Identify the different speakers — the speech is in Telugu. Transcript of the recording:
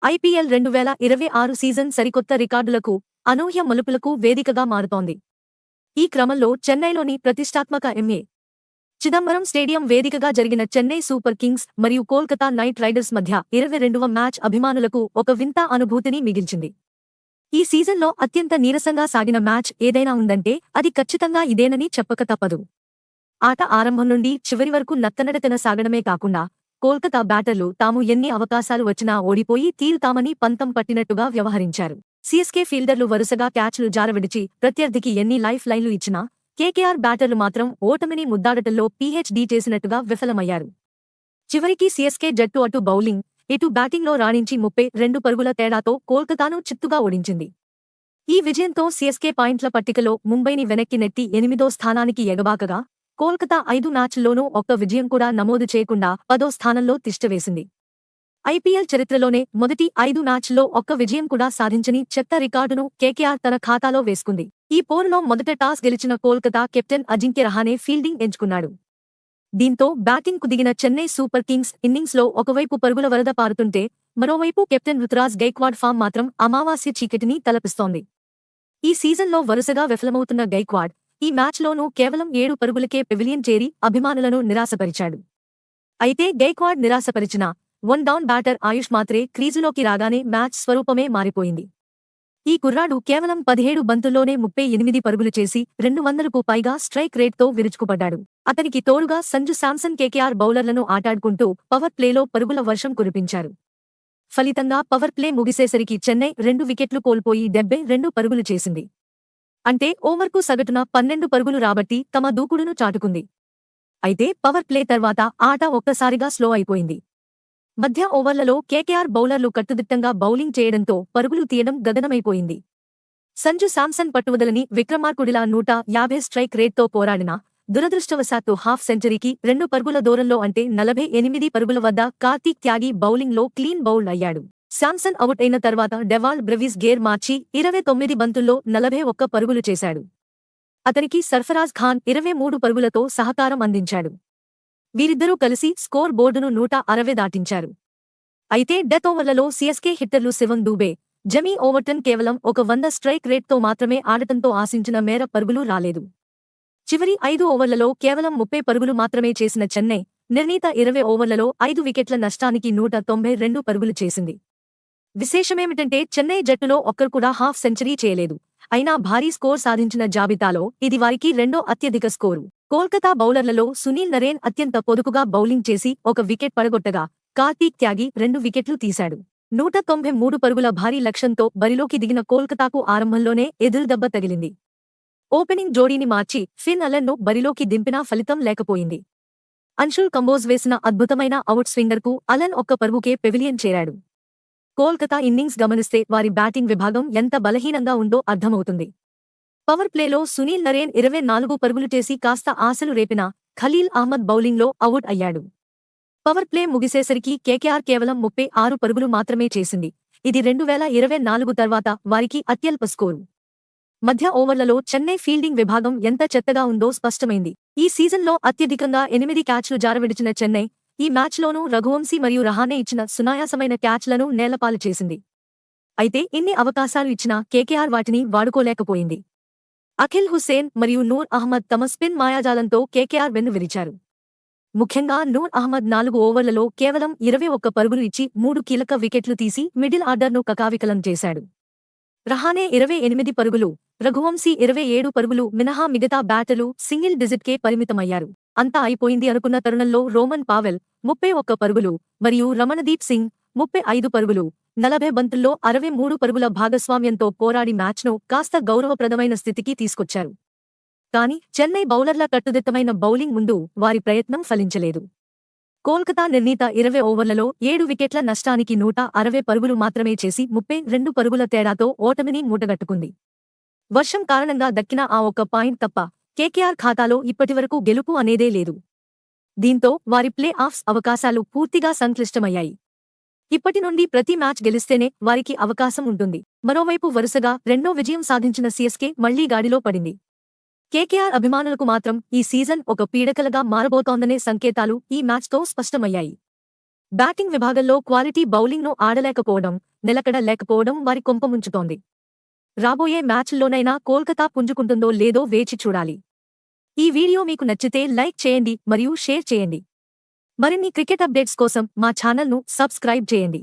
Speaker 1: ఐపీఎల్ 2026 సీజన్ సరికొత్త రికార్డులకు, అనూహ్య మలుపులకు వేదికగా మారుతోంది. ఈ క్రమంలో చెన్నైలోని ప్రతిష్టాత్మక ఎంఏ చిదంబరం స్టేడియం వేదికగా జరిగిన చెన్నై సూపర్ కింగ్స్ మరియు కోల్కతా నైట్ రైడర్స్ మధ్య 22వ మ్యాచ్ అభిమానులకు ఒక వింత అనుభూతిని మిగిల్చింది. ఈ సీజన్లో అత్యంత నీరసంగా సాగిన మ్యాచ్ ఏదైనా ఉందంటే అది ఖచ్చితంగా ఇదేనని చెప్పక తప్పదు. ఆట ఆరంభం నుండి చివరి వరకు నత్తనడకన సాగడమే కాకుండా, కోల్కతా బ్యాటర్లు తాము ఎన్ని అవకాశాలు వచ్చినా ఓడిపోయి తీరుతామని పంతం పట్టినట్టుగా వ్యవహరించారు. సీఎస్కే ఫీల్డర్లు వరుసగా క్యాచ్లు జారవిడిచి ప్రత్యర్థికి ఎన్ని లైఫ్ లైన్లు ఇచ్చినా, కేకేఆర్ బ్యాటర్లు మాత్రం ఓటమిని ముద్దాడటంలో పీహెచ్డీ చేసినట్టుగా విఫలమయ్యారు. చివరికి సీఎస్కే జట్టు అటు బౌలింగ్, ఇటు బ్యాటింగ్లో రాణించి 32 పరుగుల తేడాతో కోల్కతాను చిత్తుగా ఓడించింది. ఈ విజయంతో సీఎస్కే పాయింట్ల పట్టికలో ముంబైని వెనక్కి నెట్టి 8వ స్థానానికి ఎగబాకగా, కోల్కతా 5 మ్యాచ్ల్లోనూ ఒక్క విజయం కూడా నమోదు చేయకుండా 10వ స్థానంలో తిష్టవేసింది. ఐపీఎల్ చరిత్రలోనే మొదటి 5 మ్యాచ్ల్లో ఒక్క విజయం కూడా సాధించని చెత్త రికార్డును కేకేఆర్ తన ఖాతాలో వేసుకుంది. ఈ పోరులో మొదట టాస్ గెలిచిన కోల్కతా కెప్టెన్ అజింక్య రహానే ఫీల్డింగ్ ఎంచుకున్నాడు. దీంతో బ్యాటింగ్కు దిగిన చెన్నై సూపర్ కింగ్స్ ఇన్నింగ్స్లో ఒకవైపు పరుగుల వరద పారుతుంటే, మరోవైపు కెప్టెన్ రుతురాజ్ గైక్వాడ్ ఫామ్ మాత్రం అమావాస్య చీకటిని తలపిస్తోంది. ఈ సీజన్లో వరుసగా విఫలమవుతున్న గైక్వాడ్ ఈ మ్యాచ్లోనూ కేవలం 7 పరుగులకే పెవిలియన్ చేరి అభిమానులను నిరాశపరిచాడు. అయితే గైక్వాడ్ నిరాశపరిచిన వన్ డౌన్ బ్యాటర్ ఆయుష్ మాత్రే క్రీజులోకి రాగానే మ్యాచ్ స్వరూపమే మారిపోయింది. ఈ కుర్రాడు కేవలం 17 బంతుల్లోనే 38 పరుగులు చేసి 200కు పైగా స్ట్రైక్ రేట్తో విరుచుకుపడ్డాడు. అతనికి తోడుగా సంజు శాంసన్ కేకేఆర్ బౌలర్లను ఆటాడుకుంటూ పవర్ ప్లేలో పరుగుల వర్షం కురిపించారు. ఫలితంగా పవర్ ప్లే ముగిసేసరికి చెన్నై 2 వికెట్లు కోల్పోయి 72 పరుగులు చేసింది. అంటే ఓవర్కు సగటున 12 పరుగులు రాబట్టి తమ దూకుడును చాటుకుంది. అయితే పవర్ ప్లే తర్వాత ఆట ఒక్కసారిగా స్లో అయిపోయింది. మధ్య ఓవర్లలో కేకేఆర్ బౌలర్లు కట్టుదిట్టంగా బౌలింగ్ చేయడంతో పరుగులు తీయడం గగనమైపోయింది. సంజు శాంసన్ పట్టువదలని విక్రమార్కుడిలా 150 స్ట్రైక్ రేట్తో పోరాడినా, దురదృష్టవశాత్తు హాఫ్ సెంచరీకి 2 పరుగుల దూరంలో అంటే 48 పరుగుల వద్ద కార్తీక్ త్యాగి బౌలింగ్లో క్లీన్ బౌల్డ్ అయ్యాడు. శాంసన్ అవుట్ అయిన తర్వాత డెవాల్డ్ బ్రెవిస్ గేర్ మార్చి 29 బంతుల్లో 41 పరుగులు చేశాడు. అతనికి సర్ఫరాజ్ ఖాన్ 23 పరుగులతో సహకారం అందించాడు. వీరిద్దరూ కలిసి స్కోర్ బోర్డును 160 దాటించారు. అయితే డెత్ ఓవర్లలో సీఎస్కే హిట్టర్లు శివం దూబే, జమీ ఓవర్టన్ కేవలం 100 స్ట్రైక్ రేట్తో మాత్రమే ఆడటంతో ఆశించిన మేర పరుగులు రాలేదు. చివరి 5 ఓవర్లలో కేవలం 30 పరుగులు మాత్రమే చేసిన చెన్నై నిర్ణీత 20 ఓవర్లలో 5 వికెట్ల నష్టానికి 192 పరుగులు చేసింది. విశేషమేమిటంటే చెన్నై జట్టులో ఒక్కరు కూడా హాఫ్ సెంచరీ చేయలేదు. అయినా భారీ స్కోర్ సాధించిన జాబితాలో ఇది వారికి రెండో అత్యధిక స్కోరు. కోల్కతా బౌలర్లలో సునీల్ నరేన్ అత్యంత పొదుపుగా బౌలింగ్ చేసి 1 వికెట్ పడగొట్టగా, కార్తీక్ త్యాగి 2 వికెట్లు తీశాడు. 193 పరుగుల భారీ లక్ష్యంతో బరిలోకి దిగిన కోల్కతాకు ఆరంభంలోనే ఎదురుదెబ్బ తగిలింది. ఓపెనింగ్ జోడీని మార్చి ఫిన్ అలెన్ను బరిలోకి దింపినా ఫలితం లేకపోయింది. అన్షుల్ కంబోజ్ వేసిన అద్భుతమైన అవుట్ స్వింగర్కు అలెన్ 1 పరుగుకే పెవిలియన్ చేరాడు. కోల్కతా ఇన్నింగ్స్ గమనిస్తే వారి బ్యాటింగ్ విభాగం ఎంత బలహీనంగా ఉందో అర్థమవుతుంది. పవర్ ప్లేలో సునీల్ నరేన్ 24 పరుగులు చేసి కాస్త ఆశలు రేపినా, ఖలీల్ అహ్మద్ బౌలింగ్లో అవుట్ అయ్యాడు. పవర్ ప్లే ముగిసేసరికి కేకేఆర్ కేవలం 36 పరుగులు మాత్రమే చేసింది. ఇది 2024 తర్వాత వారికి అత్యల్ప స్కోరు. మధ్య ఓవర్లలో చెన్నై ఫీల్డింగ్ విభాగం ఎంత చెత్తగా ఉందో స్పష్టమైంది. ఈ సీజన్లో అత్యధికంగా 8 క్యాచ్లు జారవిడిచిన చెన్నై ఈ మ్యాచ్లోనూ రఘువంశీ మరియు రహానే ఇచ్చిన సునాయాసమైన క్యాచ్లను నేలపాలు చేసింది. అయితే ఇన్ని అవకాశాలు ఇచ్చినా కేకేఆర్ వాటిని వాడుకోలేకపోయింది. అఖిల్ హుస్సేన్ మరియు నూర్ అహ్మద్ తమ స్పిన్ మాయాజాలంతో కేకేఆర్ వెన్ను విరిచారు. ముఖ్యంగా నూర్ అహ్మద్ 4 ఓవర్లలో కేవలం 21 పరుగులు ఇచ్చి 3 కీలక వికెట్లు తీసి మిడిల్ ఆర్డర్ను కకావికలం చేశాడు. రహానే 28 పరుగులు, రఘువంశీ 27 పరుగులు మినహా మిగతా బ్యాటర్లు సింగిల్ డిజిట్కే పరిమితమయ్యారు. అంతా అయిపోయింది అనుకున్న తరుణంలో రోమన్ పావెల్ 31 పరుగులు మరియు రమణదీప్ సింగ్ 35 పరుగులు, 40 బంతుల్లో 63 పరుగుల భాగస్వామ్యంతో పోరాడి మ్యాచ్ను కాస్త గౌరవప్రదమైన స్థితికి తీసుకొచ్చారు. కానీ చెన్నై బౌలర్ల కట్టుదిట్టమైన బౌలింగ్ ముందు వారి ప్రయత్నం ఫలించలేదు. కోల్కతా నిర్ణీత 20 ఓవర్లలో 7 వికెట్ల నష్టానికి 160 పరుగులు మాత్రమే చేసి 32 పరుగుల తేడాతో ఓటమిని మూటగట్టుకుంది. వర్షం కారణంగా దక్కిన ఆ ఒక్క పాయింట్ తప్ప కేకేఆర్ ఖాతాలో ఇప్పటివరకు గెలుపు అనేదే లేదు. దీంతో వారి ప్లే ఆఫ్స్ అవకాశాలు పూర్తిగా సంక్లిష్టమయ్యాయి. ఇప్పటి నుండి ప్రతి మ్యాచ్ గెలిస్తేనే వారికి అవకాశం ఉంటుంది. మరోవైపు వరుసగా రెండో విజయం సాధించిన సీఎస్కే మళ్లీ గాడిలో పడింది. కేకేఆర్ అభిమానులకు మాత్రం ఈ సీజన్ ఒక పీడకలగా మారబోతోందనే సంకేతాలు ఈ మ్యాచ్తో స్పష్టమయ్యాయి. బ్యాటింగ్ విభాగంలో క్వాలిటీ బౌలింగ్ను ఆడలేకపోవడం, నిలకడ లేకపోవడం వారి కొంపముంచుతోంది. రాబోయే మ్యాచ్ల్లోనైనా కోల్కతా పుంజుకుంటుందో లేదో వేచి చూడాలి. ఈ వీడియో మీకు నచ్చితే లైక్ చేయండి మరియు షేర్ చేయండి. మరిన్ని క్రికెట్ అప్డేట్స్ కోసం మా ఛానల్ను సబ్స్క్రైబ్ చేయండి.